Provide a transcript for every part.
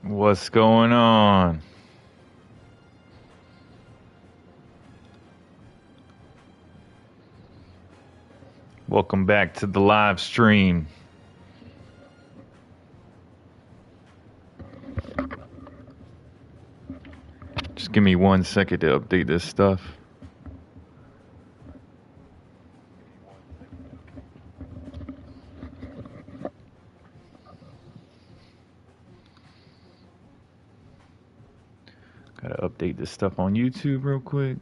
What's going on? Welcome back to the live stream. Just give me 1 second to update this stuff. Gotta update this stuff on YouTube real quick.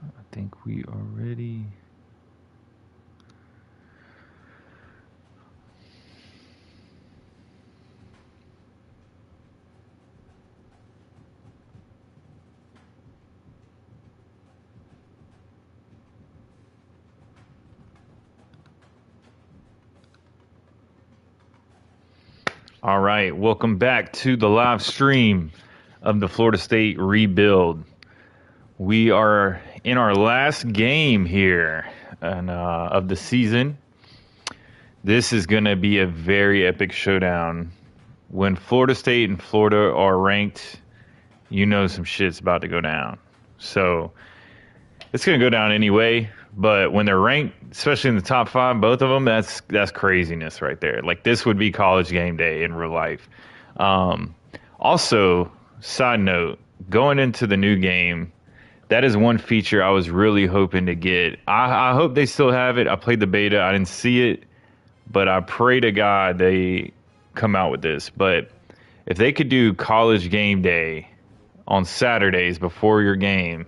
I think we are ready. All right, welcome back to the live stream of the Florida State rebuild. We are in our last game here of the season. This is going to be a very epic showdown. When Florida State and Florida are ranked, you know some shit's about to go down. So it's going to go down anyway. But when they're ranked, especially in the top 5, both of them, that's craziness right there. Like, this would be college game day in real life. Also, side note, going into the new game, that is one feature I was really hoping to get. I hope they still have it. I played the beta. I didn't see it, but I pray to God they come out with this. But if they could do college game day on Saturdays before your game,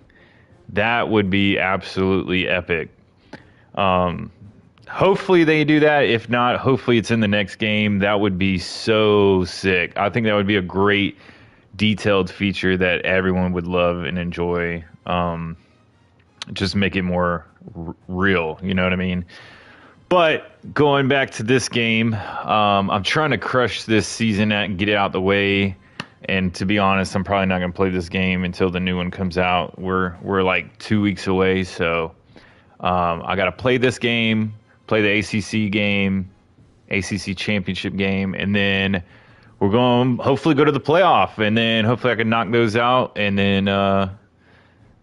that would be absolutely epic. Hopefully they do that. If not, hopefully it's in the next game. That would be so sick. I think that would be a great detailed feature that everyone would love and enjoy. Just make it more real, you know what I mean? But going back to this game, I'm trying to crush this season and get it out the way. And to be honest, I'm probably not going to play this game until the new one comes out. We're like 2 weeks away, so I got to play this game, play the ACC game, ACC championship game, and then we're going to hopefully go to the playoff, and then hopefully I can knock those out, and then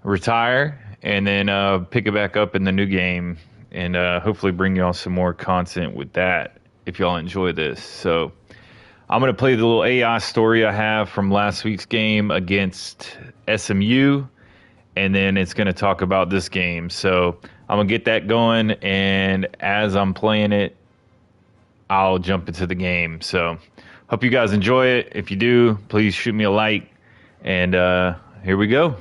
retire, and then pick it back up in the new game, and hopefully bring y'all some more content with that if y'all enjoy this. So I'm going to play the little AI story I have from last week's game against SMU, and then it's going to talk about this game. So I'm going to get that going, and as I'm playing it, I'll jump into the game. So hope you guys enjoy it. If you do, please shoot me a like, and here we go.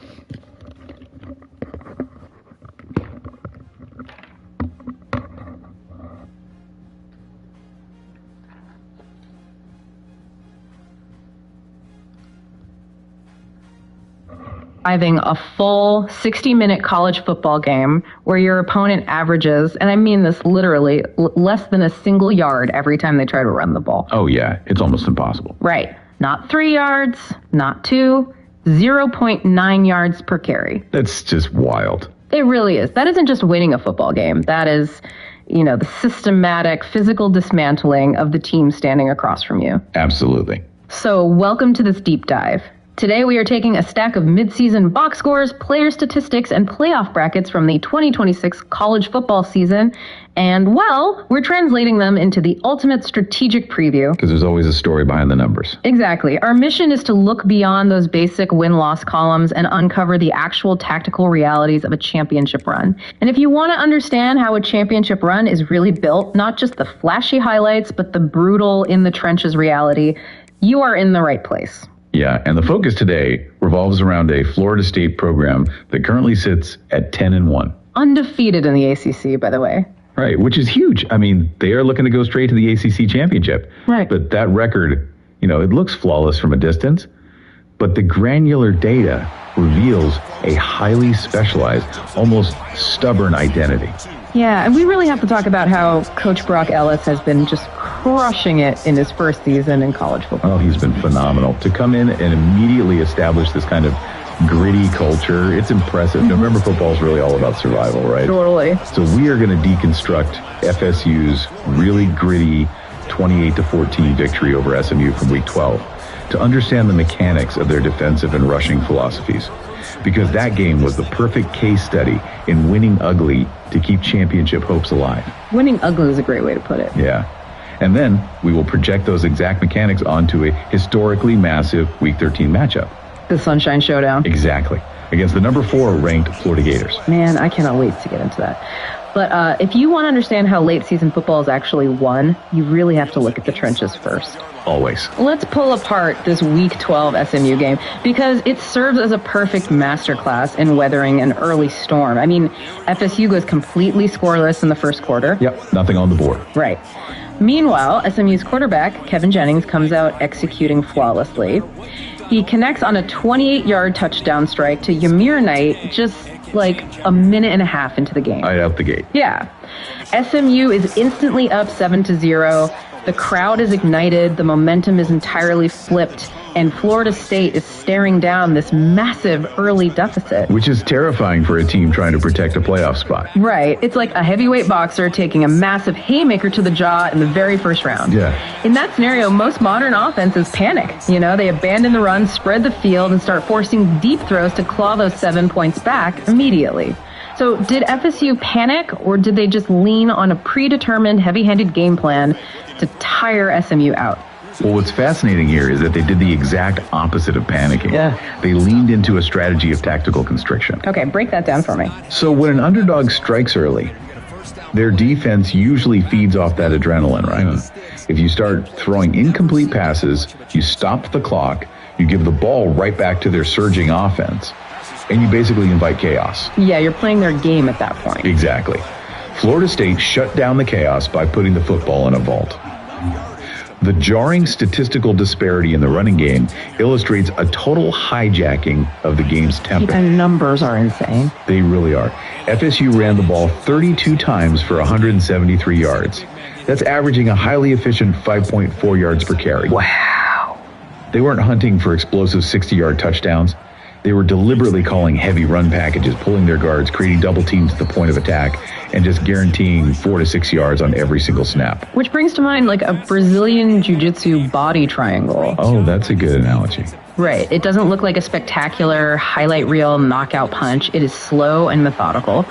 Having a full 60-minute college football game where your opponent averages, and I mean this literally, less than a single yard every time they try to run the ball. Oh, yeah. It's almost impossible. Right. Not 3 yards, not 2, 0.9 yards per carry. That's just wild. It really is. That isn't just winning a football game. That is, the systematic physical dismantling of the team standing across from you. Absolutely. So welcome to this deep dive. Today we are taking a stack of midseason box scores, player statistics, and playoff brackets from the 2026 college football season, and, well, we're translating them into the ultimate strategic preview. Because there's always a story behind the numbers. Exactly. Our mission is to look beyond those basic win-loss columns and uncover the actual tactical realities of a championship run. And if you want to understand how a championship run is really built, not just the flashy highlights, but the brutal, in-the-trenches reality, you are in the right place. Yeah, and the focus today revolves around a Florida State program that currently sits at 10-1. Undefeated in the ACC, by the way. Right, which is huge. I mean, they are looking to go straight to the ACC championship. Right. But that record, it looks flawless from a distance, but the granular data reveals a highly specialized, almost stubborn identity. Yeah, and we really have to talk about how Coach Brock Ellis has been just crushing it in his first season in college football. Oh, he's been phenomenal. To come in and immediately establish this kind of gritty culture, it's impressive. November football is really all about survival, right? Totally. So we are going to deconstruct FSU's really gritty 28-14 victory over SMU from week 12 to understand the mechanics of their defensive and rushing philosophies. Because that game was the perfect case study in winning ugly to keep championship hopes alive. Winning ugly is a great way to put it. Yeah. And then we will project those exact mechanics onto a historically massive Week 13 matchup. The Sunshine Showdown. Exactly. Against the number 4 ranked Florida Gators. Man, I cannot wait to get into that. But if you want to understand how late season football is actually won, you really have to look at the trenches first. Always. Let's pull apart this Week 12 SMU game because it serves as a perfect masterclass in weathering an early storm. I mean, FSU goes completely scoreless in the first quarter. Yep, nothing on the board. Right. Meanwhile, SMU's quarterback, Kevin Jennings, comes out executing flawlessly. He connects on a 28-yard touchdown strike to Ymir Knight just like a minute and a half into the game. Right out the gate. Yeah. SMU is instantly up 7-0. The crowd is ignited, the momentum is entirely flipped, and Florida State is staring down this massive early deficit. Which is terrifying for a team trying to protect a playoff spot. Right. It's like a heavyweight boxer taking a massive haymaker to the jaw in the very first round. Yeah. In that scenario, most modern offenses panic. You know, they abandon the run, spread the field, and start forcing deep throws to claw those 7 points back immediately. So did FSU panic, or did they just lean on a predetermined, heavy-handed game plan to tire SMU out? Well, what's fascinating here is that they did the exact opposite of panicking. Yeah. They leaned into a strategy of tactical constriction. Okay, break that down for me. So when an underdog strikes early, their defense usually feeds off that adrenaline, right? If you start throwing incomplete passes, you stop the clock, you give the ball right back to their surging offense, and you basically invite chaos. Yeah, you're playing their game at that point. Exactly. Florida State shut down the chaos by putting the football in a vault. The jarring statistical disparity in the running game illustrates a total hijacking of the game's tempo. The numbers are insane. They really are. FSU ran the ball 32 times for 173 yards. That's averaging a highly efficient 5.4 yards per carry. Wow. They weren't hunting for explosive 60-yard touchdowns. They were deliberately calling heavy run packages, pulling their guards, creating double teams at the point of attack, and just guaranteeing 4 to 6 yards on every single snap. Which brings to mind like a Brazilian jiu-jitsu body triangle. Oh, that's a good analogy. Right. It doesn't look like a spectacular highlight reel knockout punch. It is slow and methodical.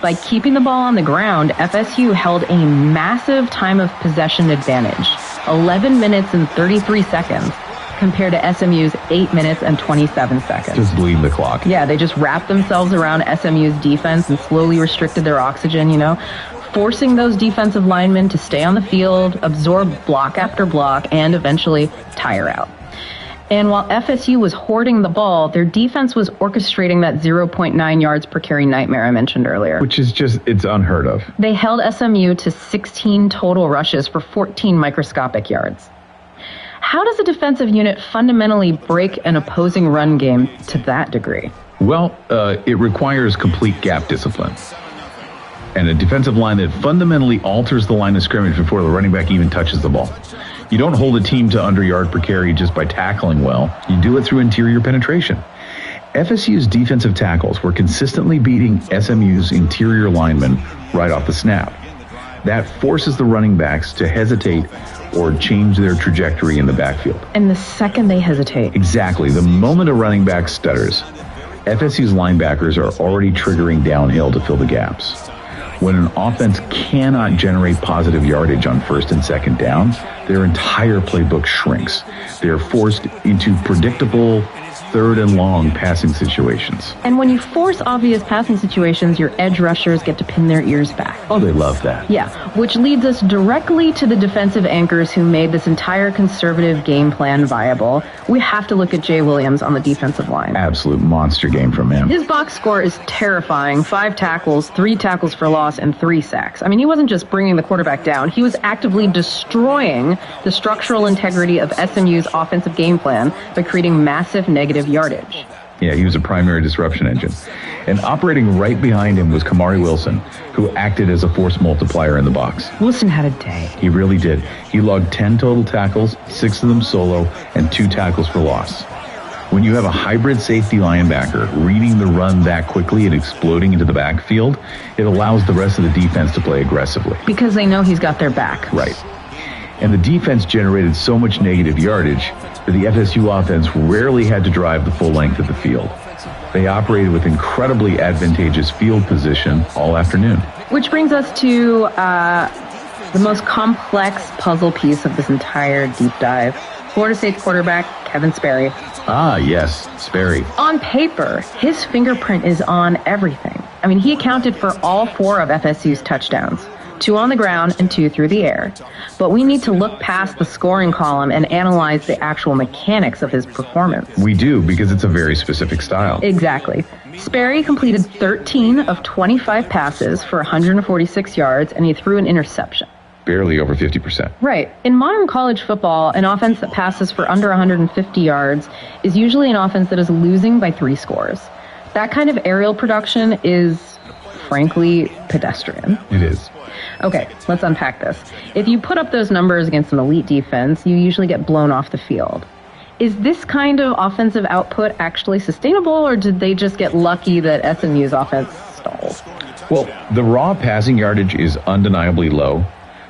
By keeping the ball on the ground, FSU held a massive time of possession advantage, 11 minutes and 33 seconds. Compared to SMU's 8 minutes and 27 seconds. Just bleeding the clock. Yeah, they just wrapped themselves around SMU's defense and slowly restricted their oxygen, you know, forcing those defensive linemen to stay on the field, absorb block after block, and eventually tire out. And while FSU was hoarding the ball, their defense was orchestrating that 0.9 yards per carry nightmare I mentioned earlier. Which is just, it's unheard of. They held SMU to 16 total rushes for 14 microscopic yards. How does a defensive unit fundamentally break an opposing run game to that degree? Well, it requires complete gap discipline. And a defensive line that fundamentally alters the line of scrimmage before the running back even touches the ball. You don't hold a team to under yard per carry just by tackling well. You do it through interior penetration. FSU's defensive tackles were consistently beating SMU's interior linemen right off the snap. That forces the running backs to hesitate or change their trajectory in the backfield. And the second they hesitate. Exactly. The moment a running back stutters, FSU's linebackers are already triggering downhill to fill the gaps. When an offense cannot generate positive yardage on first and second down, their entire playbook shrinks. They're forced into predictable third and long passing situations. And when you force obvious passing situations, your edge rushers get to pin their ears back. Oh, they love that. Yeah, which leads us directly to the defensive anchors who made this entire conservative game plan viable. We have to look at Jay Williams on the defensive line. Absolute monster game from him. His box score is terrifying. 5 tackles, 3 tackles for loss, and 3 sacks. I mean, he wasn't just bringing the quarterback down. He was actively destroying the structural integrity of SMU's offensive game plan by creating massive negative yardage. Yeah, he was a primary disruption engine. And operating right behind him was Kamari Wilson, who acted as a force multiplier in the box. Wilson had a day. He really did. He logged 10 total tackles, 6 of them solo, and 2 tackles for loss. When you have a hybrid safety linebacker reading the run that quickly and exploding into the backfield, it allows the rest of the defense to play aggressively. Because they know he's got their back. Right. And the defense generated so much negative yardage that the FSU offense rarely had to drive the full length of the field. They operated with incredibly advantageous field position all afternoon. Which brings us to the most complex puzzle piece of this entire deep dive. Florida State's quarterback, Kevin Sperry. Ah, yes, Sperry. On paper, his fingerprint is on everything. I mean, he accounted for all 4 of FSU's touchdowns, 2 on the ground and 2 through the air. But we need to look past the scoring column and analyze the actual mechanics of his performance. We do, because it's a very specific style. Exactly. Sperry completed 13 of 25 passes for 146 yards, and he threw an interception. Barely over 50%. Right. In modern college football, an offense that passes for under 150 yards is usually an offense that is losing by 3 scores. That kind of aerial production is, frankly, pedestrian. It is. Okay, let's unpack this. If you put up those numbers against an elite defense, you usually get blown off the field. Is this kind of offensive output actually sustainable, or did they just get lucky that SMU's offense stalled? Well, the raw passing yardage is undeniably low,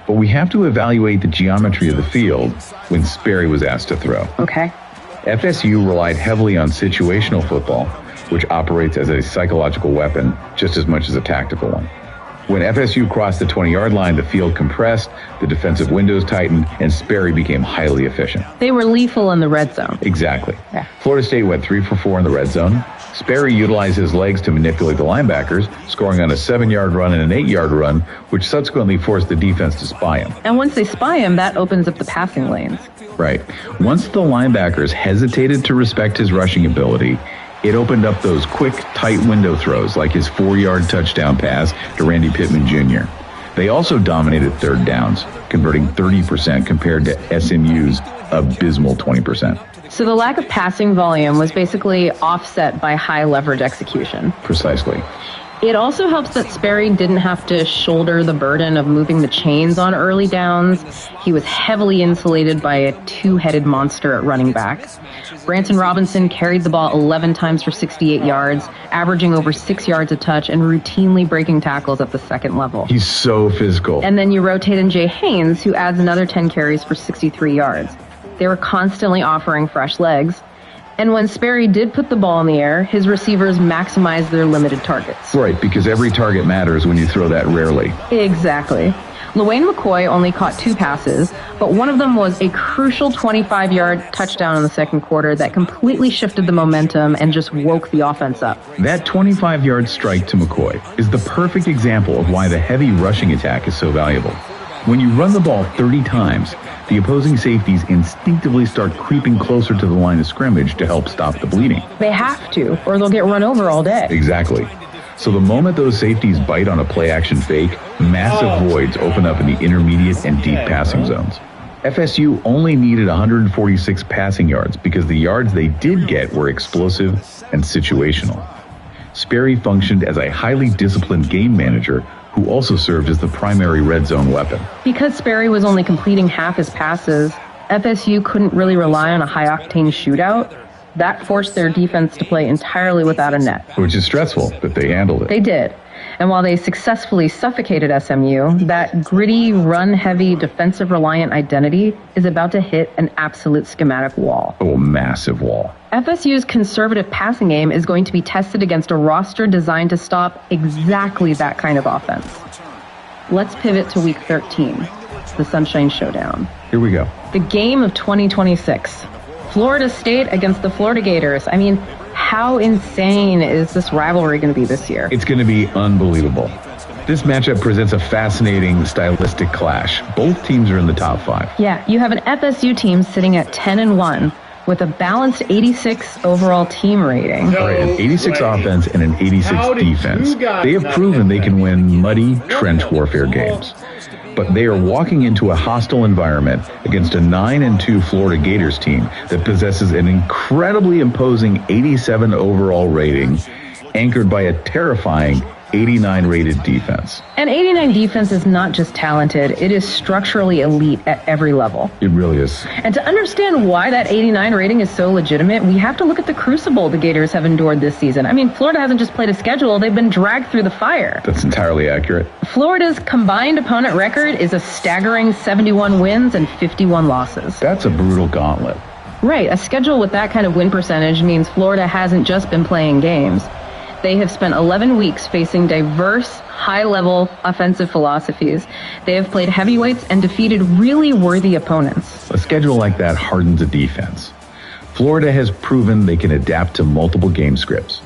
but we have to evaluate the geometry of the field when Sperry was asked to throw. Okay. FSU relied heavily on situational football, which operates as a psychological weapon just as much as a tactical one. When FSU crossed the 20-yard line, the field compressed, the defensive windows tightened, and Sperry became highly efficient. They were lethal in the red zone. Exactly. Yeah. Florida State went 3 for 4 in the red zone. Sperry utilized his legs to manipulate the linebackers, scoring on a 7-yard run and an 8-yard run, which subsequently forced the defense to spy him. And once they spy him, that opens up the passing lanes. Right. Once the linebackers hesitated to respect his rushing ability, it opened up those quick, tight window throws like his 4-yard touchdown pass to Randy Pittman Jr. They also dominated third downs, converting 30% compared to SMU's abysmal 20%. So the lack of passing volume was basically offset by high leverage execution. Precisely. It also helps that Sperry didn't have to shoulder the burden of moving the chains on early downs. He was heavily insulated by a 2-headed monster at running back. Branson Robinson carried the ball 11 times for 68 yards, averaging over 6 yards a touch and routinely breaking tackles at the second level. He's so physical. And then you rotate in Jay Haynes, who adds another 10 carries for 63 yards. They were constantly offering fresh legs. And when Sperry did put the ball in the air, his receivers maximized their limited targets. Right, because every target matters when you throw that rarely. Exactly. LaWayne McCoy only caught 2 passes, but one of them was a crucial 25-yard touchdown in the second quarter that completely shifted the momentum and just woke the offense up. That 25-yard strike to McCoy is the perfect example of why the heavy rushing attack is so valuable. When you run the ball 30 times, the opposing safeties instinctively start creeping closer to the line of scrimmage to help stop the bleeding. They have to, or they'll get run over all day. Exactly. So the moment those safeties bite on a play-action fake, massive voids open up in the intermediate and deep passing zones. FSU only needed 146 passing yards because the yards they did get were explosive and situational. Sperry functioned as a highly disciplined game manager who also served as the primary red zone weapon. Because Sperry was only completing half his passes, FSU couldn't really rely on a high-octane shootout. That forced their defense to play entirely without a net. Which is stressful, but they handled it. They did. And while they successfully suffocated SMU, that gritty, run-heavy, defensive-reliant identity is about to hit an absolute schematic wall. Oh, massive wall. FSU's conservative passing game is going to be tested against a roster designed to stop exactly that kind of offense. Let's pivot to Week 13, the Sunshine Showdown. Here we go. The game of 2026. Florida State against the Florida Gators. I mean, how insane is this rivalry going to be this year? It's going to be unbelievable. This matchup presents a fascinating stylistic clash. Both teams are in the top 5. Yeah, you have an FSU team sitting at 10-1 with a balanced 86 overall team rating. Right, an 86 offense and an 86 defense. They have proven they can win muddy trench warfare games. but they are walking into a hostile environment against a 9-2 Florida Gators team that possesses an incredibly imposing 87 overall rating, anchored by a terrifying 89 rated defense. And 89 defense is not just talented, it is structurally elite at every level. It really is. And to understand why that 89 rating is so legitimate, we have to look at the crucible the Gators have endured this season. I mean, Florida hasn't just played a schedule, they've been dragged through the fire. That's entirely accurate. Florida's combined opponent record is a staggering 71 wins and 51 losses. That's a brutal gauntlet. Right, a schedule with that kind of win percentage means Florida hasn't just been playing games. They have spent 11 weeks facing diverse, high-level offensive philosophies. They have played heavyweights and defeated really worthy opponents. A schedule like that hardens a defense. Florida has proven they can adapt to multiple game scripts.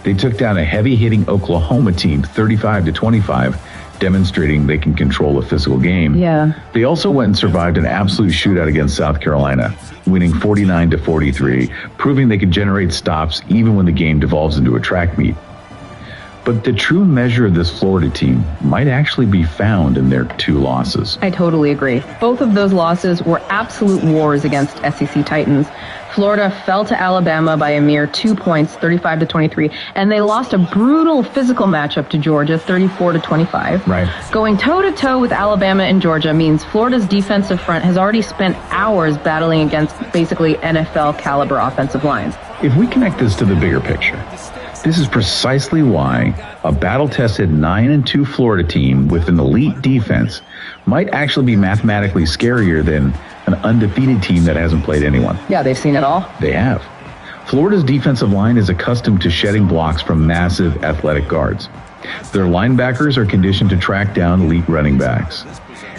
They took down a heavy-hitting Oklahoma team 35-25, demonstrating they can control a physical game. Yeah. They also went and survived an absolute shootout against South Carolina, winning 49-43, proving they can generate stops even when the game devolves into a track meet. But the true measure of this Florida team might actually be found in their 2 losses. I totally agree. Both of those losses were absolute wars against SEC Titans. Florida fell to Alabama by a mere 2 points, 35-23, and they lost a brutal physical matchup to Georgia, 34-25. Right. Going toe-to-toe with Alabama and Georgia means Florida's defensive front has already spent hours battling against basically NFL caliber offensive lines. If we connect this to the bigger picture, this is precisely why a battle-tested 9-2 Florida team with an elite defense might actually be mathematically scarier than an undefeated team that hasn't played anyone. Yeah, they've seen it all. They have. Florida's defensive line is accustomed to shedding blocks from massive athletic guards. Their linebackers are conditioned to track down elite running backs.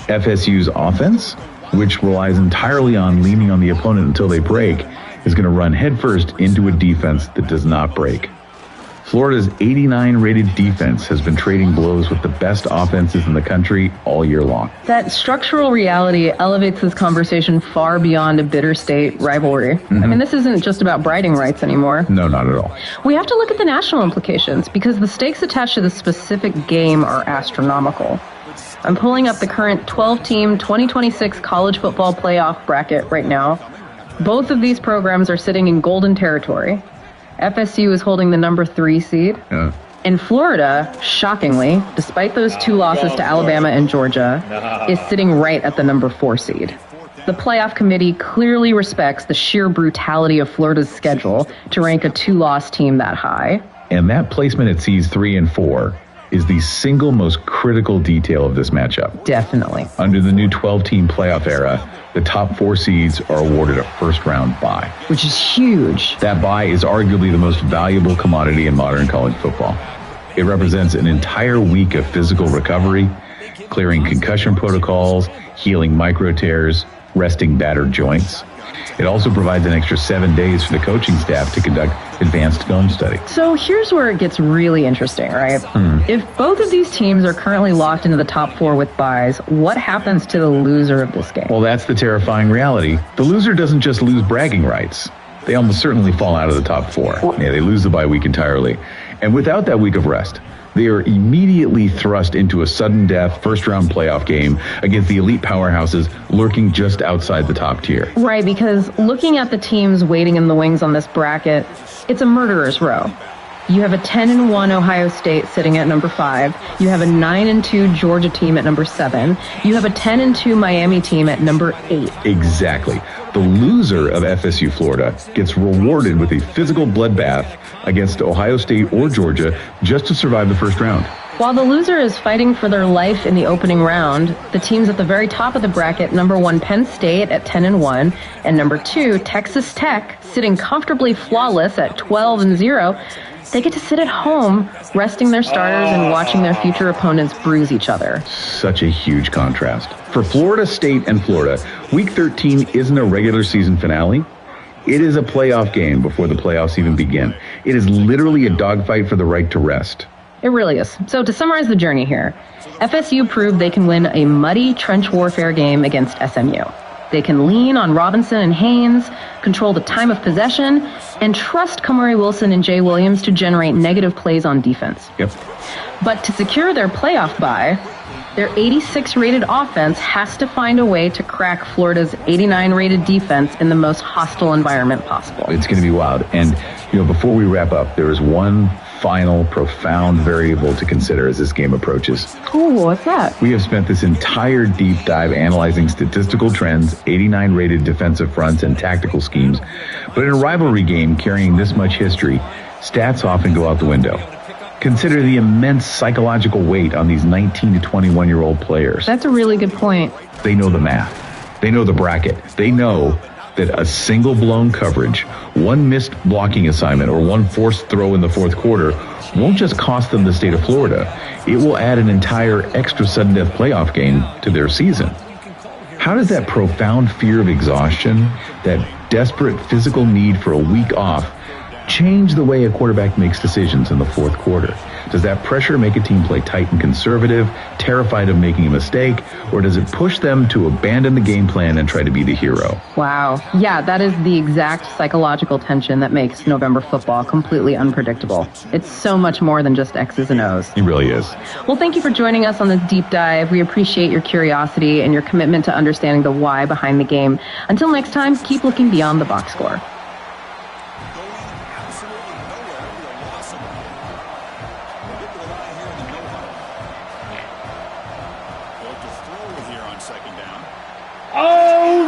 FSU's offense, which relies entirely on leaning on the opponent until they break, is going to run headfirst into a defense that does not break. Florida's 89-rated defense has been trading blows with the best offenses in the country all year long. That structural reality elevates this conversation far beyond a bitter state rivalry. I mean, this isn't just about bragging rights anymore. No, not at all. We have to look at the national implications because the stakes attached to the specific game are astronomical. I'm pulling up the current 12-team 2026 college football playoff bracket right now. Both of these programs are sitting in golden territory. FSU is holding the number 3 seed. Yeah. And Florida, shockingly, despite those 2 losses to Alabama and Georgia, is sitting right at the number 4 seed. The playoff committee clearly respects the sheer brutality of Florida's schedule to rank a 2-loss team that high. And that placement at seeds 3 and 4 is the single most critical detail of this matchup. Definitely. Under the new 12-team playoff era, the top 4 seeds are awarded a first-round bye. Which is huge. That bye is arguably the most valuable commodity in modern college football. It represents an entire week of physical recovery, clearing concussion protocols, healing micro tears, resting battered joints. It also provides an extra 7 days for the coaching staff to conduct advanced film study. So here's where it gets really interesting, right? If both of these teams are currently locked into the top 4 with byes, what happens to the loser of this game? Well, that's the terrifying reality. The loser doesn't just lose bragging rights. They almost certainly fall out of the top 4. Yeah, they lose the bye week entirely. And without that week of rest, they are immediately thrust into a sudden death first-round playoff game against the elite powerhouses lurking just outside the top tier. Right, because looking at the teams waiting in the wings on this bracket, it's a murderer's row. You have a 10-1 Ohio State sitting at number 5. You have a 9-2 Georgia team at number 7. You have a 10-2 Miami team at number 8. Exactly. The loser of FSU Florida gets rewarded with a physical bloodbath against Ohio State or Georgia just to survive the first round. While the loser is fighting for their life in the opening round, the teams at the very top of the bracket, number 1 Penn State at 10-1, and number 2 Texas Tech, sitting comfortably flawless at 12-0, they get to sit at home, resting their starters and watching their future opponents bruise each other. Such a huge contrast. For Florida State and Florida, Week 13 isn't a regular season finale. It is a playoff game before the playoffs even begin. It is literally a dogfight for the right to rest. It really is. So to summarize the journey here, FSU proved they can win a muddy trench warfare game against SMU. They can lean on Robinson and Haynes, control the time of possession, and trust Kamari Wilson and Jay Williams to generate negative plays on defense. Yep. But to secure their playoff bye, Their 86 rated offense has to find a way to crack Florida's 89 rated defense in the most hostile environment possible. It's going to be wild. And, before we wrap up, there is one final profound variable to consider as this game approaches. Ooh, what's that? We have spent this entire deep dive analyzing statistical trends, 89 rated defensive fronts, and tactical schemes. But in a rivalry game carrying this much history, stats often go out the window. Consider the immense psychological weight on these 19 to 21-year-old players. That's a really good point. They know the math. They know the bracket. They know that a single blown coverage, one missed blocking assignment, or one forced throw in the fourth quarter won't just cost them the state of Florida. It will add an entire extra sudden death playoff game to their season. How does that profound fear of exhaustion, that desperate physical need for a week off, change the way a quarterback makes decisions in the fourth quarter? Does that pressure make a team play tight and conservative, terrified of making a mistake, or does it push them to abandon the game plan and try to be the hero? Wow. Yeah, that is the exact psychological tension that makes November football completely unpredictable. It's so much more than just X's and O's. It really is. Well, thank you for joining us on this deep dive. We appreciate your curiosity and your commitment to understanding the why behind the game. Until next time, keep looking beyond the box score.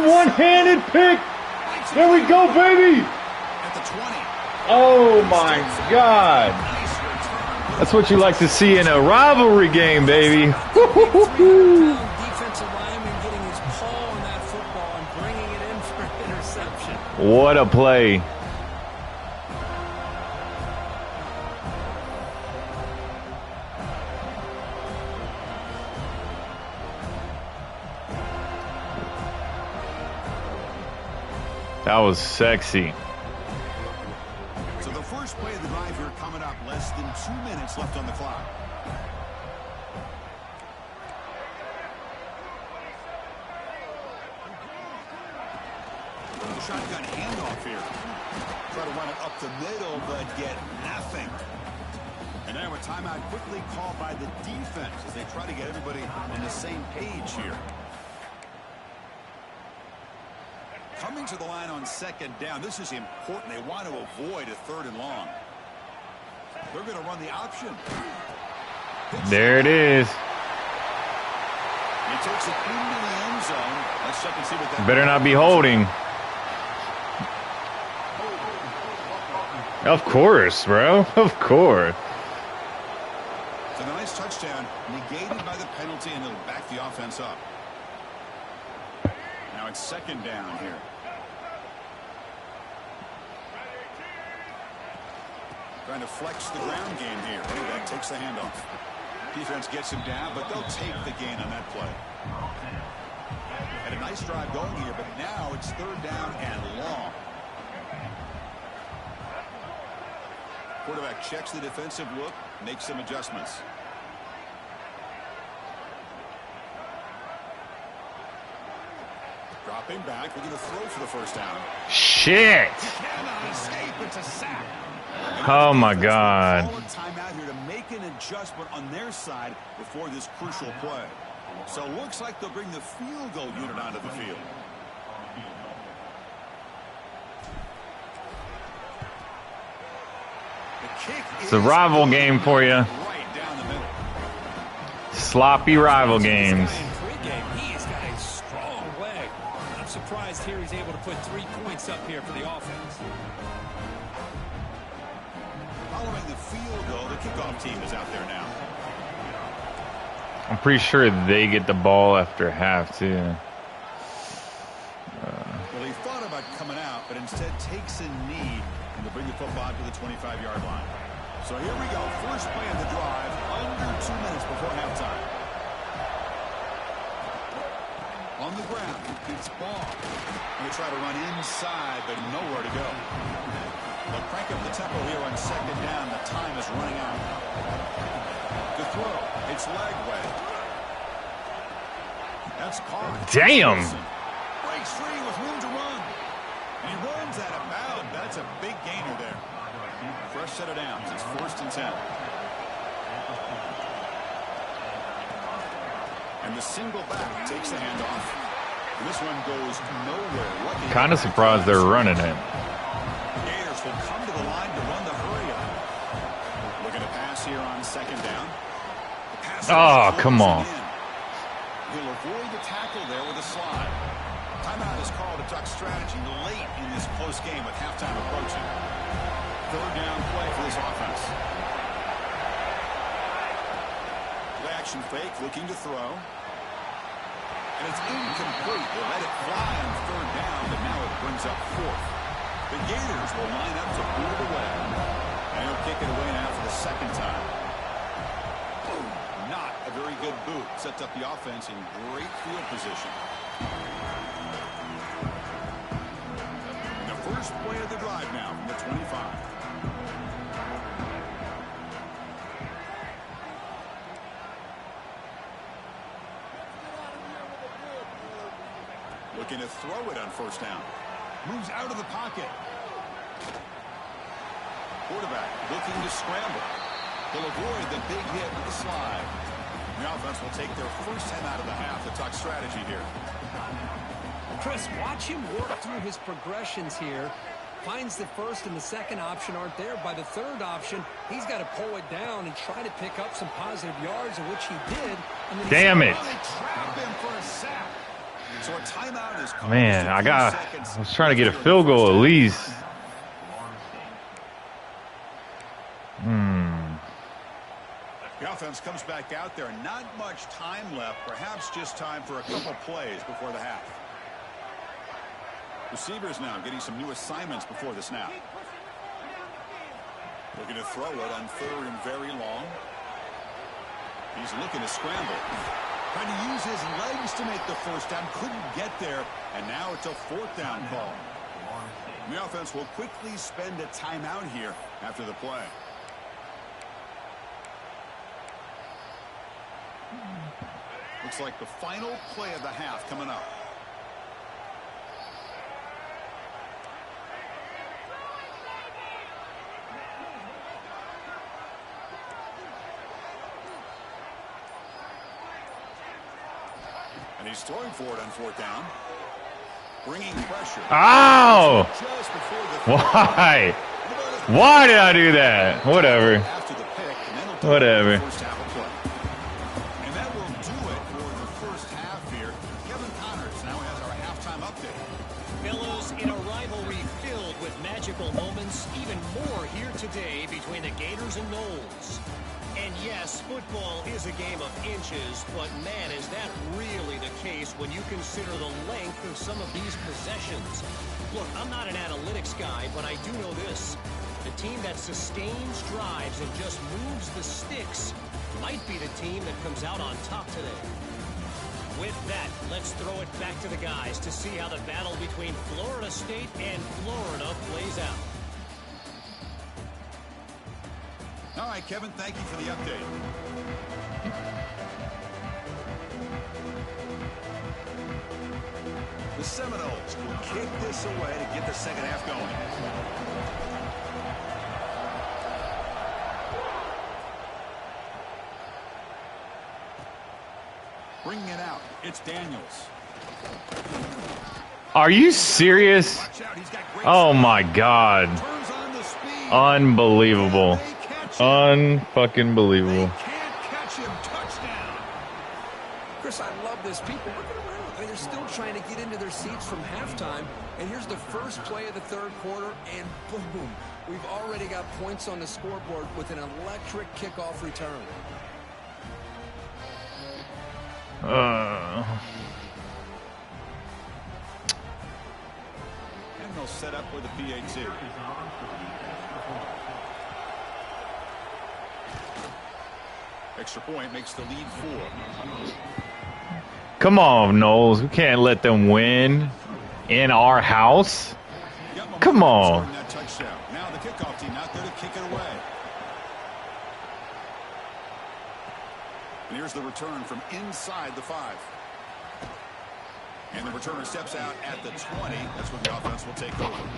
One-handed pick. There we go, baby. Oh, my God. That's what you like to see in a rivalry game, baby. Defensive lineman getting his paw on that football and bringing it in for an interception. What a play. That was sexy. So the first play of the drive here coming up, less than 2 minutes left on the clock. Shotgun handoff here. Try to run it up the middle, but get nothing. And now a timeout quickly called by the defense as they try to get everybody on the same page here. Coming to the line on second down. This is important. They want to avoid a 3rd and long. They're going to run the option. There it is. He takes it into the end zone. Let's check and see what that Better not be holding. Of course, bro. Of course. It's a nice touchdown negated by the penalty, and it'll back the offense up. Now it's second down here. Trying to flex the ground game here. That takes the handoff. Defense gets him down, but they'll take the gain on that play. Had a nice drive going here, but now it's 3rd down and long. Quarterback checks the defensive look, makes some adjustments. Dropping back, we're going to throw for the first down. Shit. Cannot escape. It's a sack. Oh, my God. Timeout here to make an adjustment on their side before this crucial play. So it looks like they'll bring the field goal unit onto the field. It's a rival game for you. Right down the middle. Sloppy rival games. He's got a strong leg. I'm surprised here he's able to put 3 points up here for the offense. Following the field goal, the kickoff team is out there now. I'm pretty sure they get the ball after half, too. Well, he thought about coming out, but instead takes a knee and to bring the football to the 25-yard line. So here we go. First play of the drive, under 2 minutes before halftime. On the ground, it's ball. Going to try to run inside, but nowhere to go. They'll crank up the tempo here on second down. The time is running out. The throw, it's leg way. That's caught. Damn. Breaks free with room to run. And he runs out of bounds. That's a big gainer there. Fresh set of downs. It's 1st and 10. And the single back takes the handoff. And this one goes nowhere. Kind of surprised they're running it. The Gators will come to the line to run the hurry up. Looking to pass here on second down. The pass come on. He'll avoid the tackle there with a slide. Timeout is called to duck strategy late in this close game with halftime approaching. Third down play for this offense. Play action fake, looking to throw. And it's incomplete. They let it fly on third down, but now it brings up fourth. The Gators will line up to boot it away. And he'll kick it away now for the second time. Not a very good boot. Sets up the offense in great field position. And the first play of the drive now from the 25. Looking to throw it on first down. Moves out of the pocket. Quarterback looking to scramble. He'll avoid the big hit with the slide. The offense will take their first 10 out of the half to talk strategy here. Chris, watch him work through his progressions here. Finds the first and the second option aren't there. By the third option, he's got to pull it down and try to pick up some positive yards, of which he did. And then Damn it. Trap him for a sack. So a timeout is called. Man, I was trying to get a field goal at least. The offense comes back out there. Not much time left. Perhaps just time for a couple plays before the half. Receivers now getting some new assignments before the snap. Looking to throw it on third and very long. He's looking to scramble. Trying to use his legs to make the first down. Couldn't get there. And now it's a fourth down call. The offense will quickly spend a timeout here after the play. Looks like the final play of the half coming up. And he's throwing for it on fourth down. Bringing pressure. Ow! Just before the Why? Why did I do that? Whatever. after the pick, and then he'll do Whatever. it for the first half of play. And that will do it for the first half here. Kevin Connors now has our halftime update. Fellows, in a rivalry filled with magical moments, even more here today between the Gators and Knowles. And yes, football is a game of inches, but man, is that really the case when you consider the length of some of these possessions. Look, I'm not an analytics guy, but I do know this. The team that sustains drives and just moves the sticks might be the team that comes out on top today. With that, let's throw it back to the guys to see how the battle between Florida State and Florida plays out. All right, Kevin, thank you for the update. The Seminoles will kick this away to get the second half going. Bringing it out, it's Daniels. Are you serious? Watch out, he's got great Oh speed. my God. Turns on the speed. Unbelievable. They catch him. Unfucking believable. They can't catch him. Touchdown. Chris, I love this. People looking around. I mean, they're still trying to get into their seats from halftime. And here's the first play of the third quarter, and boom. We've already got points on the scoreboard with an electric kickoff return. And they'll set up with a PAT. Extra point makes the lead 4. Come on, Knowles. We can't let them win in our house. Come on. That touchdown. Now the kickoff team out there to kick it away. And here's the return from inside the 5. And the returner steps out at the 20. That's where the offense will take over.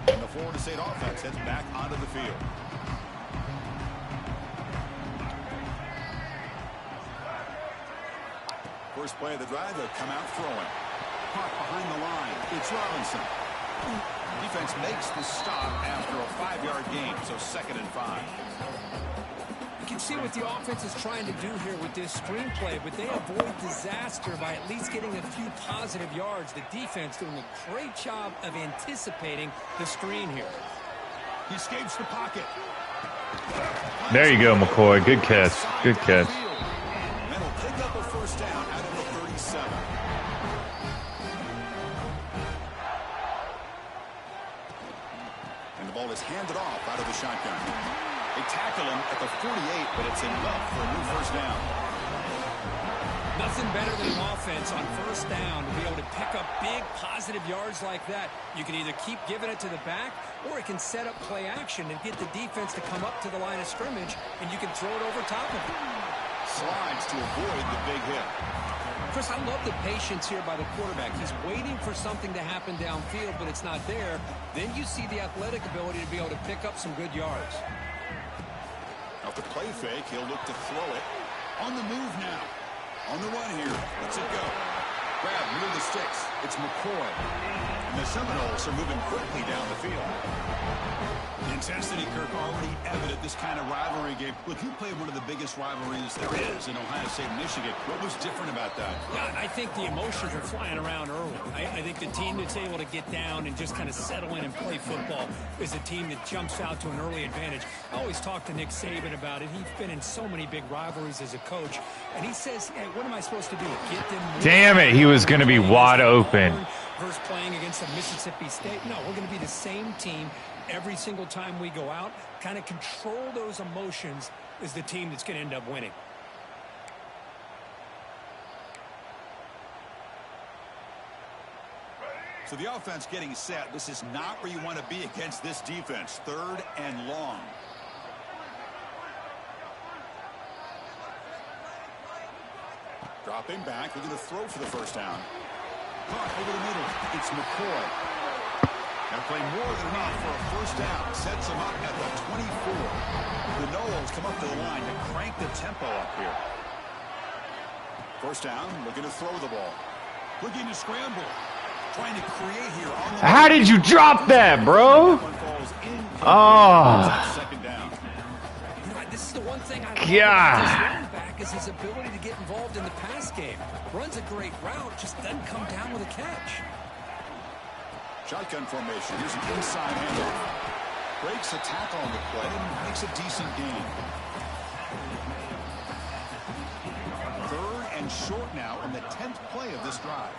And the Florida State offense heads back onto the field. First play of the drive, they'll come out throwing. Caught behind the line. It's Robinson. Defense makes the stop after a 5-yard gain, so 2nd and 5. You can see what the offense is trying to do here with this screenplay, but they avoid disaster by at least getting a few positive yards. The defense doing a great job of anticipating the screen here. He escapes the pocket. There you go, McCoy. Good catch. Good catch. And he'll pick up a first down out of the 37. And the ball is handed off out of the shotgun. They tackle him at the 48, but it's enough for a new first down. Nothing better than an offense on first down to be able to pick up big positive yards like that. You can either keep giving it to the back, or it can set up play action and get the defense to come up to the line of scrimmage, and you can throw it over top of it. Slides to avoid the big hit. Chris, I love the patience here by the quarterback. He's waiting for something to happen downfield, but it's not there. Then you see the athletic ability to be able to pick up some good yards. Off the play fake, he'll look to throw it. On the move now. On the run here. Let's it go. Grab near the sticks. It's McCoy. And the Seminoles are moving quickly down the field. The intensity, Kirk, already evident this kind of rivalry game. Look, you played one of the biggest rivalries there is in Ohio State, Michigan. What was different about that? Yeah, I think the emotions are flying around early. I think the team that's able to get down and just kind of settle in and play football is a team that jumps out to an early advantage. I always talk to Nick Saban about it. He's been in so many big rivalries as a coach, and he says, hey, what am I supposed to do? Get them. Damn it, he was going to be wide open. Versus playing against a Mississippi State. No, we're going to be the same team every single time we go out. Kind of control those emotions is the team that's going to end up winning. So the offense getting set. This is not where you want to be against this defense. 3rd and long. Dropping back. They're going to throw for the first down. Caught over the middle. It's McCoy. Now play more than enough for a first down. Sets him up at the 24. The Noles come up to the line to crank the tempo up here. First down, looking to throw the ball. Looking to scramble. Trying to create here on the How did you drop that, bro? Oh. Second down. This is the one thing I love God. about this running back is his ability to get involved in the pass game. Runs a great route, just doesn't come down with a catch. Shotgun formation. Here's an inside handoff. Breaks a tackle on the play and makes a decent gain. 3rd and short now in the 10th play of this drive.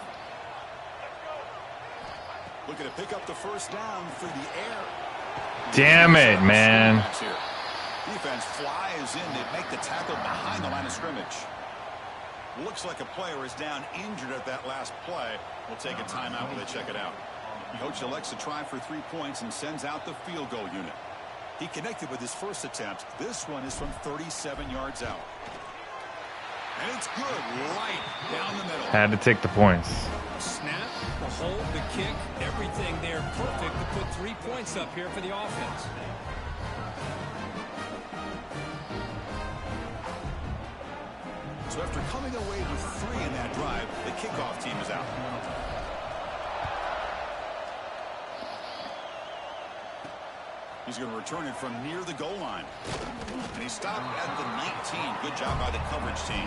Looking to pick up the first down through the air. Damn it, man. Defense flies in. They make the tackle behind the line of scrimmage. Looks like a player is down injured at that last play. We'll take a timeout when they check it out. Coach elects to try for 3 points and sends out the field goal unit. He connected with his first attempt. This one is from 37 yards out. And it's good right down the middle. Had to take the points. Snap, the hold, the kick, everything there perfect to put 3 points up here for the offense. So after coming away with 3 in that drive, the kickoff team is out. He's going to return it from near the goal line. And he stopped at the 19. Good job by the coverage team.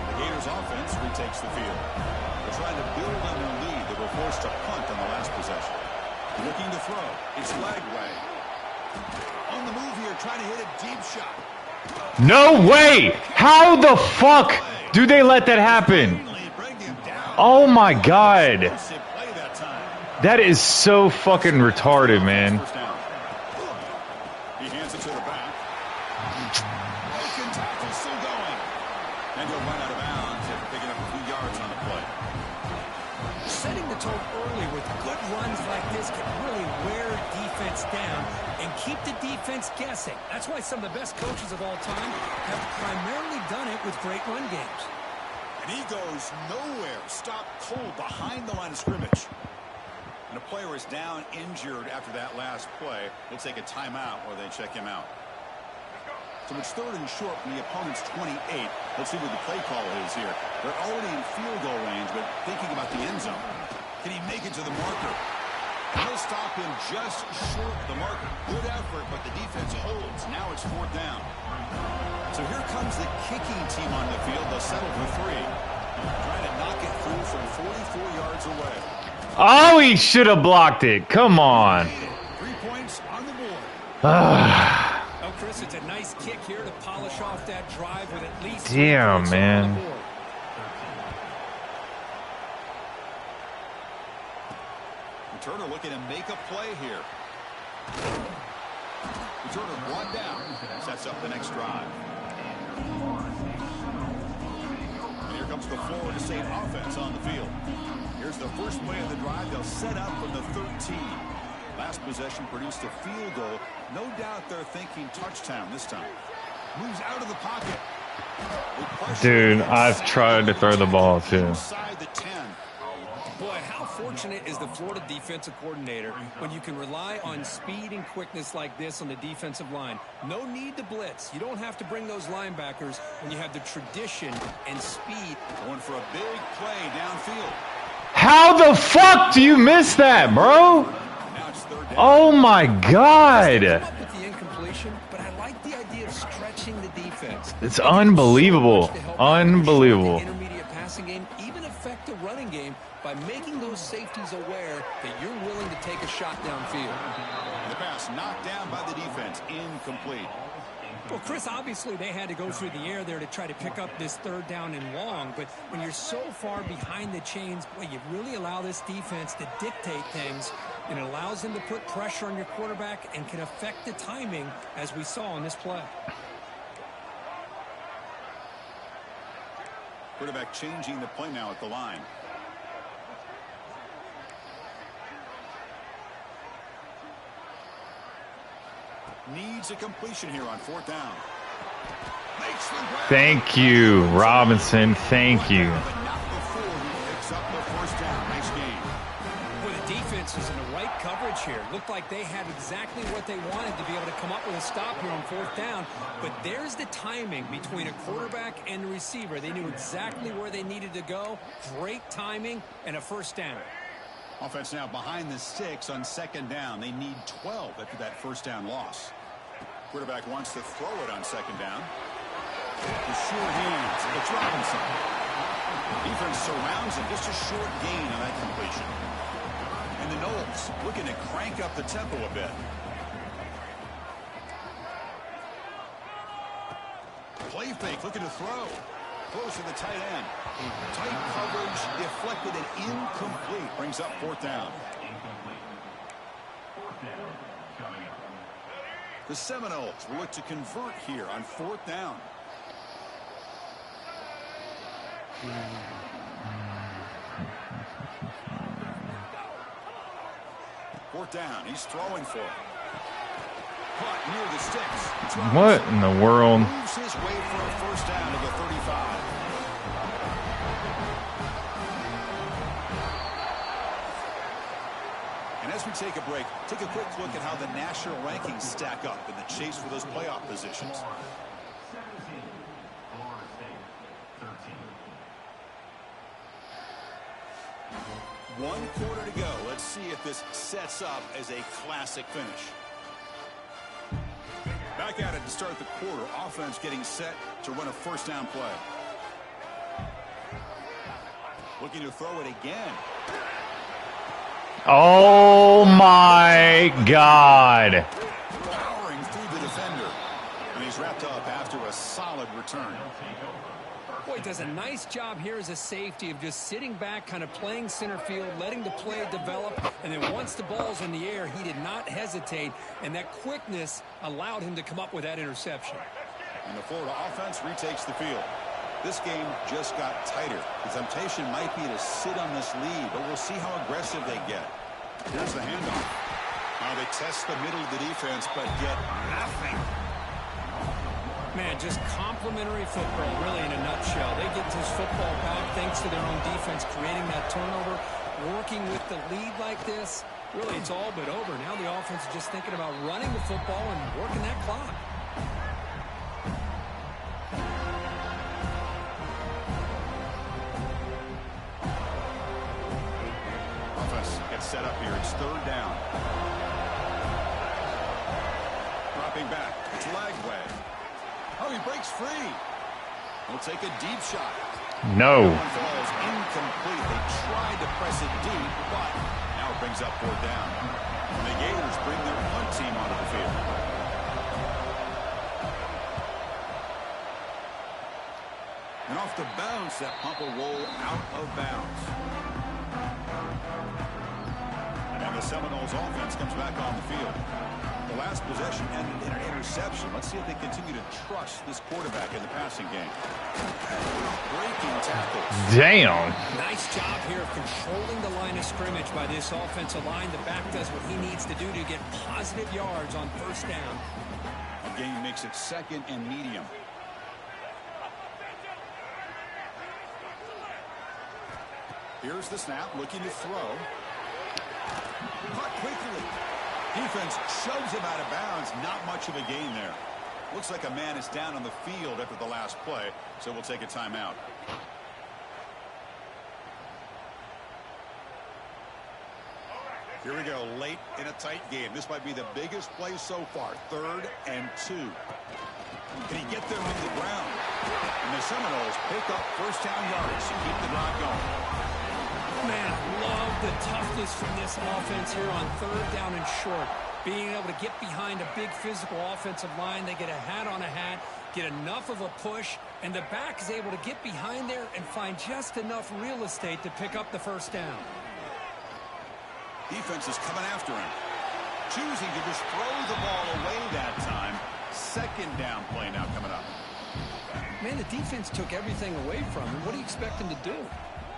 The Gators offense retakes the field. They're trying to build on their lead. They were forced to punt on the last possession. Looking to throw. It's Lagway. On the move here, trying to hit a deep shot. No way! How the fuck do they let that happen? Oh my God. That is so fucking retarded, man. He hands it to the back. Broken tackle still going. And he'll run out of bounds after picking up a few yards on the play. Setting the tone early with good runs like this can really wear defense down and keep the defense guessing. That's why some of the best coaches of all time have primarily done it with great run games. And he goes nowhere. Stopped cold behind the line of scrimmage. And a player is down injured after that last play. We'll take a timeout while they check him out. So it's 3rd and short from the opponent's 28. Let's see what the play call is here. They're already in field goal range, but thinking about the end zone. Can he make it to the marker? He'll stop him just short of the marker. Good effort, but the defense holds. Now it's 4th down. So here comes the kicking team on the field. They'll settle for 3. Trying to knock it through from 44 yards away. Oh, he should have blocked it. Come on. 3 points on the board. Oh, Chris, it's a nice kick here to polish off that drive with at least. Damn, man. Turner looking to make a play here. Turner brought down. Sets up the next drive. And here comes the Florida State offense on the field. Here's the first play of the drive. They'll set up from the 13. Last possession produced a field goal. No doubt they're thinking touchdown this time. Moves out of the pocket. Dude, I've tried to throw the ball too. Inside the 10. Boy, how fortunate is the Florida defensive coordinator when you can rely on speed and quickness like this on the defensive line. No need to blitz. You don't have to bring those linebackers when you have the tradition and speed. Going for a big play downfield. How the fuck do you miss that, bro? Now it's 3rd down. Oh my God. Come up with the incompletion, but I like the idea of stretching the defense. It's unbelievable. Unbelievable. The intermediate passing game, even affect the running game by making those safeties aware that you're willing to take a shot downfield. The pass knocked down by the defense. Incomplete. Well, Chris, obviously they had to go through the air there to try to pick up this 3rd down and long, but when you're so far behind the chains, boy, you really allow this defense to dictate things, and it allows them to put pressure on your quarterback and can affect the timing, as we saw on this play. Quarterback changing the play now at the line. Needs a completion here on 4th down. Thank you, Robinson. Thank you. But not before he picks up the 1st down. Nice game. Well, the defense is in the right coverage here. Looked like they had exactly what they wanted to be able to come up with a stop here on 4th down. But there's the timing between a quarterback and the receiver. They knew exactly where they needed to go. Great timing and a 1st down. Offense now behind the 6 on 2nd down. They need 12 after that 1st down loss. Quarterback wants to throw it on 2nd down. The sure hands. It's Robinson. Defense surrounds him. Just a short gain on that completion. And the Knowles looking to crank up the tempo a bit. Play fake looking to throw. Close to the tight end. Tight coverage deflected and incomplete. Brings up 4th down. The Seminoles will look to convert here on 4th down. Fourth down. He's throwing for it. Caught near the sticks. What in the world? Moves his way for a 1st down to the 35. And as we take a break, take a quick look at how the national rankings stack up in the chase for those playoff positions. One quarter to go. Let's see if this sets up as a classic finish. Back at it to start the quarter. Offense getting set to run a 1st down play. Looking to throw it again. Oh my God. Powering through the defender. And he's wrapped up after a solid return. Boy, he does a nice job here as a safety of just sitting back, kind of playing center field, letting the play develop, and then once the ball's in the air, he did not hesitate, and that quickness allowed him to come up with that interception. And the Florida offense retakes the field. This game just got tighter. The temptation might be to sit on this lead, but we'll see how aggressive they get. Here's the handoff. Now they test the middle of the defense, but get nothing. Man, just complimentary football, really, in a nutshell. They get this football back thanks to their own defense, creating that turnover, working with the lead like this. Really, it's all but over. Now the offense is just thinking about running the football and working that clock. It's third down. Dropping back. It's Lagway. Oh, he breaks free. He'll take a deep shot. No. That one falls incomplete. They tried to press it deep, but now it brings up fourth down. And the Gators bring their punt team onto the field. And off the bounce, that punt will roll out of bounds. And the Seminoles offense comes back on the field. The last possession ended in an interception. Let's see if they continue to trust this quarterback in the passing game. Breaking tackles. Damn. Nice job here of controlling the line of scrimmage by this offensive line. The back does what he needs to do to get positive yards on first down. The game makes it second and medium. Here's the snap, looking to throw. Caught quickly. Defense shoves him out of bounds. Not much of a gain there. Looks like a man is down on the field after the last play, so we'll take a timeout. Here we go, late in a tight game. This might be the biggest play so far. 3rd and 2. Can he get there on the ground? And the Seminoles pick up first down yards to keep the drive going. Man, love the toughness from this offense here on 3rd down and short. Being able to get behind a big physical offensive line. They get a hat on a hat, get enough of a push, and the back is able to get behind there and find just enough real estate to pick up the first down. Defense is coming after him. Choosing to just throw the ball away that time. 2nd down play now coming up. Man, the defense took everything away from him. What do you expect him to do?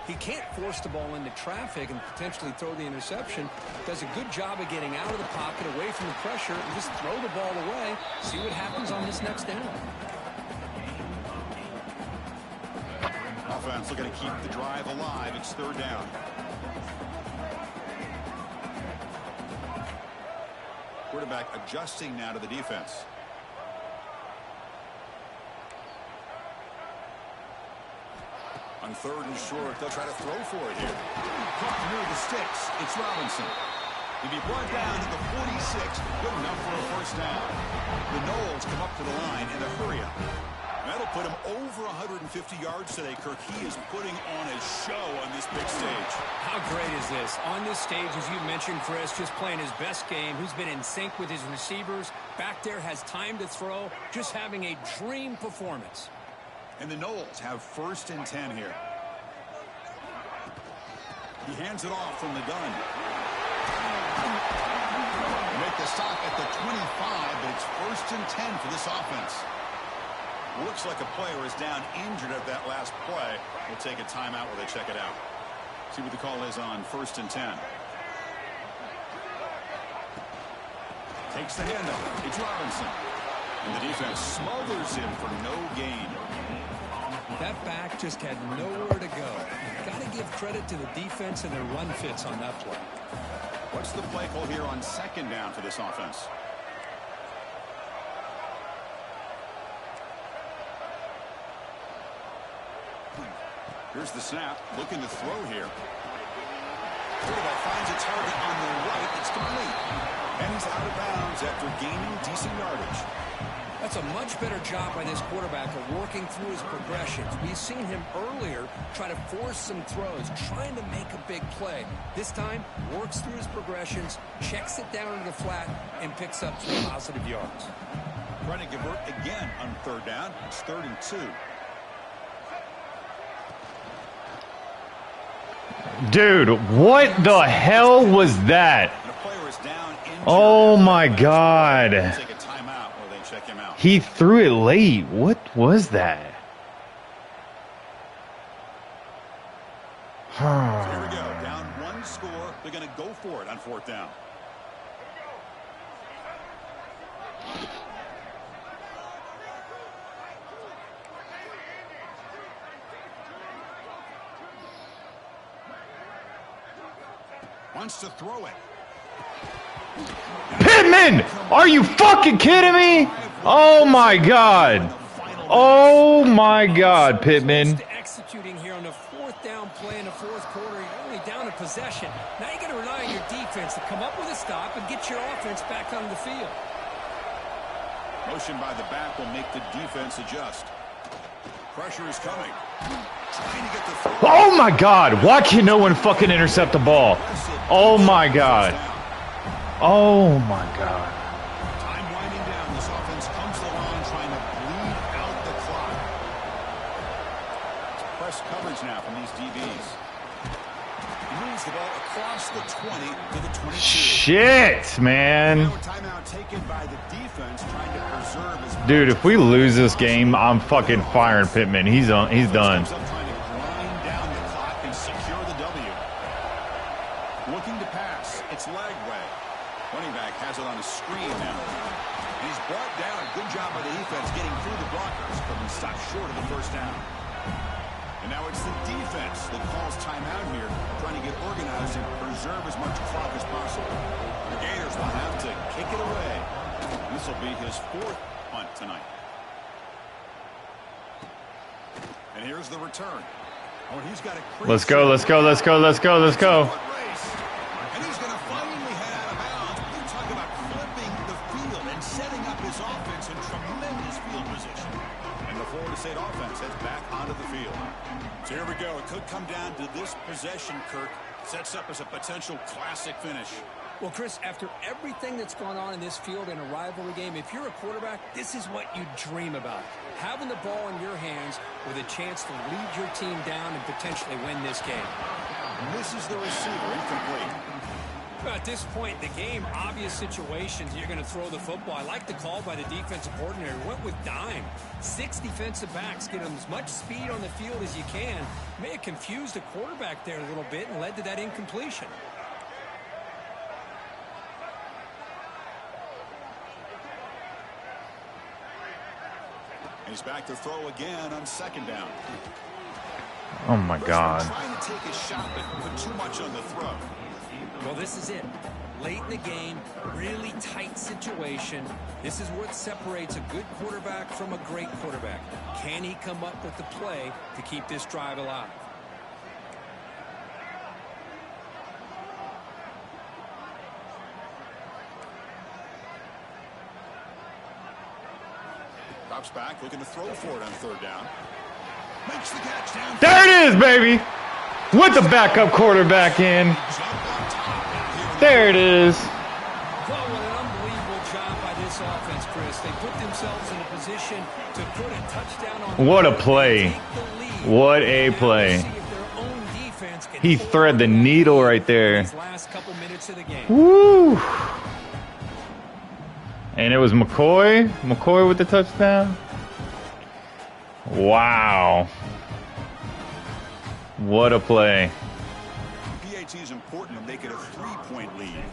He can't force the ball into traffic and potentially throw the interception. Does a good job of getting out of the pocket, away from the pressure, and just throw the ball away. See what happens on this next down. Offense looking to keep the drive alive. It's 3rd down. Quarterback adjusting now to the defense. On 3rd and short, they'll try to throw for it here. Caught near the sticks. It's Robinson. He'll be brought down to the 46. Good enough for a first down. The Noles come up to the line in a hurry up. That'll put him over 150 yards today, Kirk. He is putting on a show on this big stage. How great is this? On this stage, as you mentioned, Chris, just playing his best game. Who's been in sync with his receivers. Back there has time to throw. Just having a dream performance. And the Noles have 1st and 10 here. He hands it off from the gun. Make the stop at the 25, but it's 1st and 10 for this offense. Looks like a player is down injured at that last play. We'll take a timeout while they check it out. See what the call is on 1st and 10. Takes the handoff. It's Robinson. And the defense smothers him for no gain. That back just had nowhere to go. Got to give credit to the defense and their run fits on that play. What's the play call here on 2nd down for this offense? Here's the snap. Looking to throw here. Quarterback finds a target on the right. It's complete. And he's out of bounds after gaining decent yardage. That's a much better job by this quarterback of working through his progressions. We've seen him earlier try to force some throws, trying to make a big play. This time, works through his progressions, checks it down to the flat, and picks up some positive yards. Trying to convert again on 3rd down. It's 3rd and 2. Dude, what the hell was that? Oh my God. Take a timeout while they check him out. He threw it late. What was that? So here we go. Down 1 score. They're going to go for it on 4th down. Wants to throw it. Pittman! Are you fucking kidding me? Oh my God. Oh my God, Pittman. Executing here on the 4th down play in the 4th quarter. You're only down a possession. Now you got to rely on your defense to back onto the field. Motion by the back will make the defense adjust. Pressure is coming. Trying to get the throw. Oh my God! Why can no one fucking intercept the ball? Oh my God! Oh my God! Time winding down. This offense comes to the line trying to bleed out the clock. Press coverage now from these DBs. He moves the ball across the 20 to the 22. Shit, man. Now a timeout taken by the defense trying to preserve his. Dude, if we lose this game, I'm fucking firing Pittman. He's done. Comes up trying to grind down the clock and secure the W. Looking to pass. It's Lagway. Running back has it on a screen now. And he's brought down. Good job by the defense getting through the blockers, but he stopped short of the first down. And now it's the defense that calls timeout here, trying to get organized and preserve as much clock as possible. The Gators will have to kick it away. This will be his 4th punt tonight. And here's the return. Oh, he's got a Let's go, let's go, let's go, let's go, let's go. And he's going to finally head out of bounds. You talk about flipping the field and setting up his offense in tremendous field position. And the Florida State offense heads back onto the field. So here we go. It could come down to this possession, Kirk. Sets up as a potential classic finish. Well, Chris, after everything that's gone on in this field in a rivalry game, if you're a quarterback, this is what you dream about. Having the ball in your hands with a chance to lead your team down and potentially win this game. Misses the receiver, incomplete. At this point in the game, obvious situations, you're going to throw the football. I like the call by the defensive coordinator. Went with dime. 6 defensive backs, get them as much speed on the field as you can. May have confused the quarterback there a little bit and led to that incompletion. He's back to throw again on 2nd down. Oh my God. Trying to take a shot, but put too much on the throw. Well, this is it. Late in the game, really tight situation. This is what separates a good quarterback from a great quarterback. Can he come up with the play to keep this drive alive? Drops back, looking to throw for it on 3rd down. Makes the catch down. There it is, baby. With the backup quarterback in. There it is. Well, what an unbelievable job by this offense, Chris. They put themselves in a position to put a touchdown on. What a play. What a play. He thread the needle right there. Last couple minutes of the game. Woo. And it was McCoy. McCoy with the touchdown. Wow. What a play. PAT is important to make it a 3-point lead.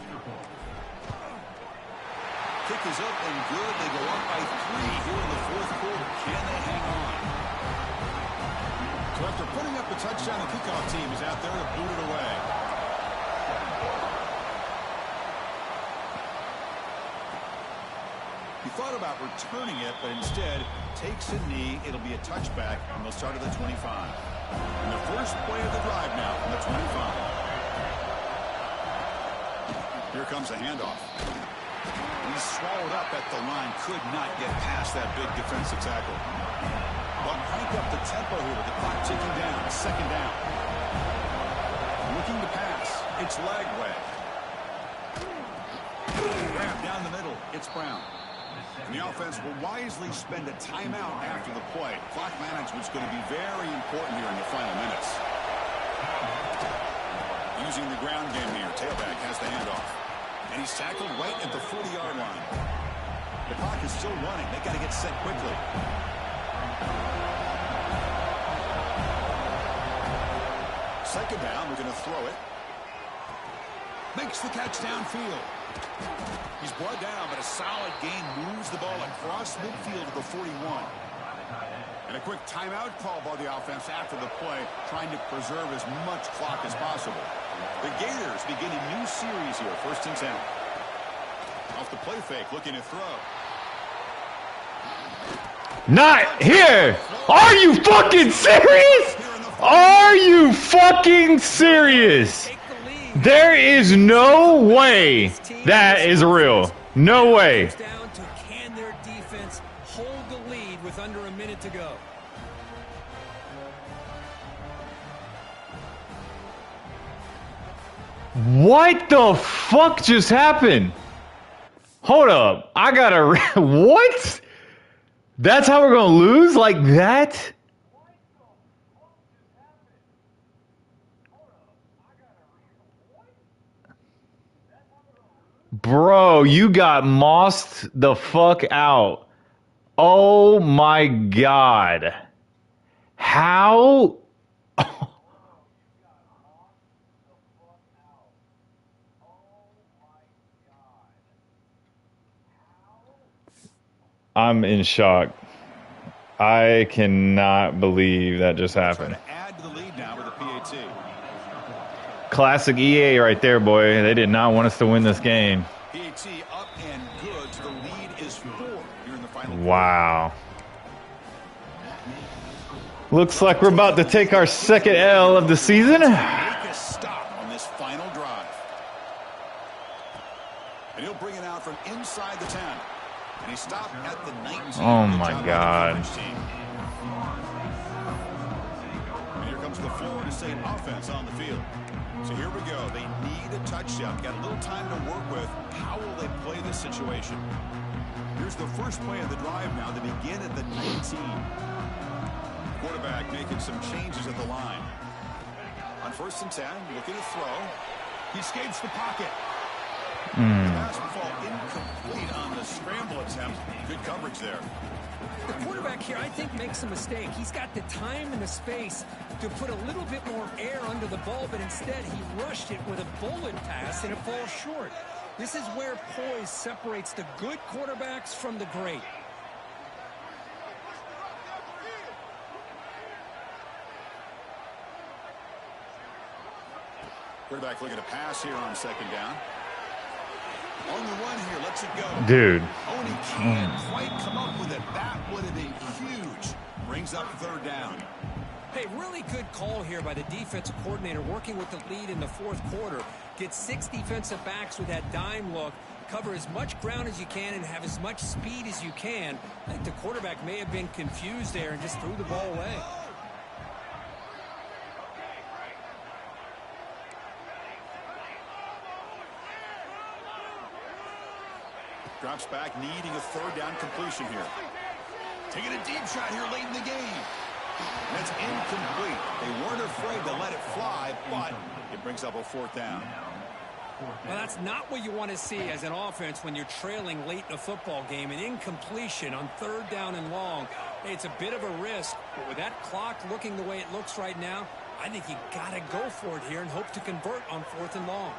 Kick is up and good. They go up by 3 here in the 4th quarter. Can they hang on? So after putting up a touchdown, the kickoff team is out there to boot it away. He thought about returning it, but instead takes a knee. It'll be a touchback, and they'll start at the 25. And the first play of the drive now from the 25. Here comes a handoff. He's swallowed up at the line. Could not get past that big defensive tackle. But crank up the tempo here with the clock ticking down. 2nd down. Looking to pass. It's Lagway. Grab down the middle. It's Brown. And the offense will wisely spend a timeout after the play. Clock management's going to be very important here in the final minutes. Using the ground game here. Tailback has the handoff. And he's tackled right at the 40-yard line. The clock is still running. They got to get set quickly. Second down. We're going to throw it. Makes the catch downfield. He's brought down, but a solid gain moves the ball across midfield to the 41. And a quick timeout call by the offense after the play, trying to preserve as much clock as possible. The Gators begin a new series here, 1st and 10. Off the play fake, looking to throw. Not here. Are you fucking serious? Are you fucking serious? There is no way that is real. No way. Down to can their defense hold the lead with under a minute to go? What the fuck just happened? Hold up. I gotta... What? That's how we're gonna lose? Like that? Bro, you got mossed the fuck out. Oh my god. How? I'm in shock. I cannot believe that just happened. Add to the lead now with a PAT. Classic EA right there, boy. They did not want us to win this game. PAT up and good. So the lead is 4 here in the final. Wow. Looks like we're about to take our second L of the season. Make a stop on this final drive. And he'll bring it out from inside the 10. And he stopped at the 19. Oh my God. And here comes the Florida State offense on the field. So here we go. They need a touchdown. Got a little time to work with. How will they play this situation? Here's the first play of the drive now. They begin at the 19. Quarterback making some changes at the line. On 1st and 10, looking to throw. He escapes the pocket. The pass will fall incomplete on the scramble attempt. Good coverage there. The quarterback here, I think, makes a mistake. He's got the time and the space to put a little bit more air under the ball, but instead he rushed it with a bullet pass, and it falls short. This is where poise separates the good quarterbacks from the great. Quarterback looking to pass here on 2nd down. On the run here, lets it go. Dude. Oh, and he can't quite come up with it. That would have been huge. Brings up 3rd down. Hey, really good call here by the defensive coordinator working with the lead in the 4th quarter. Get 6 defensive backs with that dime look. Cover as much ground as you can and have as much speed as you can. I think the quarterback may have been confused there and just threw the ball away. Drops back, needing a 3rd down completion here. Taking a deep shot here late in the game. That's incomplete. They weren't afraid to let it fly, but it brings up a 4th down. Well, that's not what you want to see as an offense when you're trailing late in a football game. An incompletion on 3rd down and long. Hey, it's a bit of a risk, but with that clock looking the way it looks right now, I think you got to go for it here and hope to convert on 4th and long.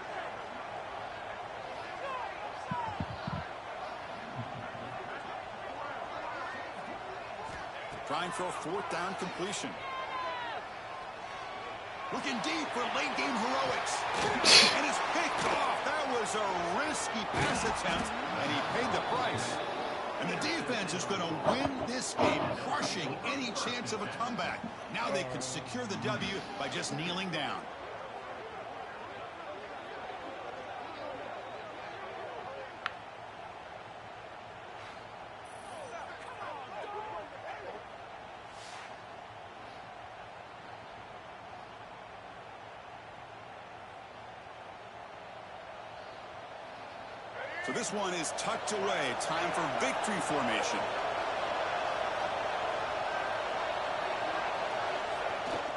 Trying for a 4th down completion. Looking deep for late game heroics. And it's picked off. That was a risky pass attempt, and he paid the price. And the defense is going to win this game, crushing any chance of a comeback. Now they could secure the W by just kneeling down. So this one is tucked away. Time for victory formation.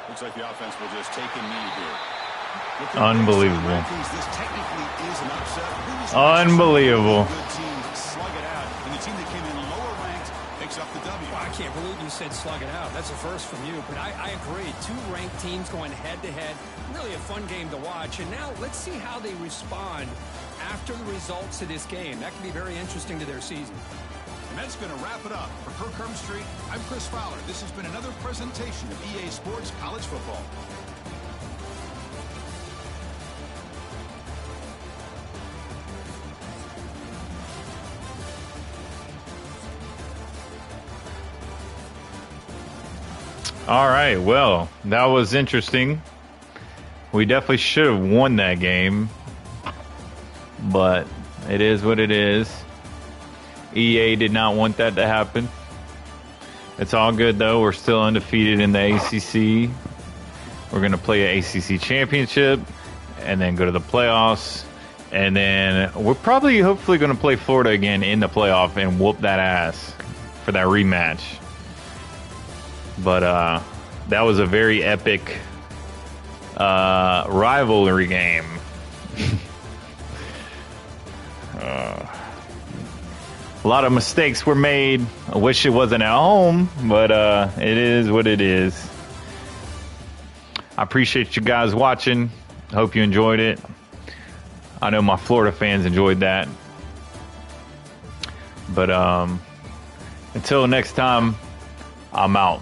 Looks like the offense will just take a knee here. Unbelievable. This technically is an upset. Unbelievable. Good teams slug it out, and the team that came in lower ranked picks up the W. Well, I can't believe you said slug it out. That's a first from you, but I agree. 2 ranked teams going head-to-head. Really a fun game to watch. And now let's see how they respond after the results of this game. That can be very interesting to their season. And that's going to wrap it up. For Kirk Street, I'm Chris Fowler. This has been another presentation of EA Sports College Football. All right, well, that was interesting. We definitely should have won that game, but it is what it is. EA did not want that to happen. It's all good, though. We're still undefeated in the ACC. We're going to play an ACC championship and then go to the playoffs. And then we're probably, hopefully, going to play Florida again in the playoff and whoop that ass for that rematch. But that was a very epic rivalry game. A lot of mistakes were made. I wish it wasn't at home, but it is what it is. I appreciate you guys watching. Hope you enjoyed it. I know my Florida fans enjoyed that. But until next time, I'm out.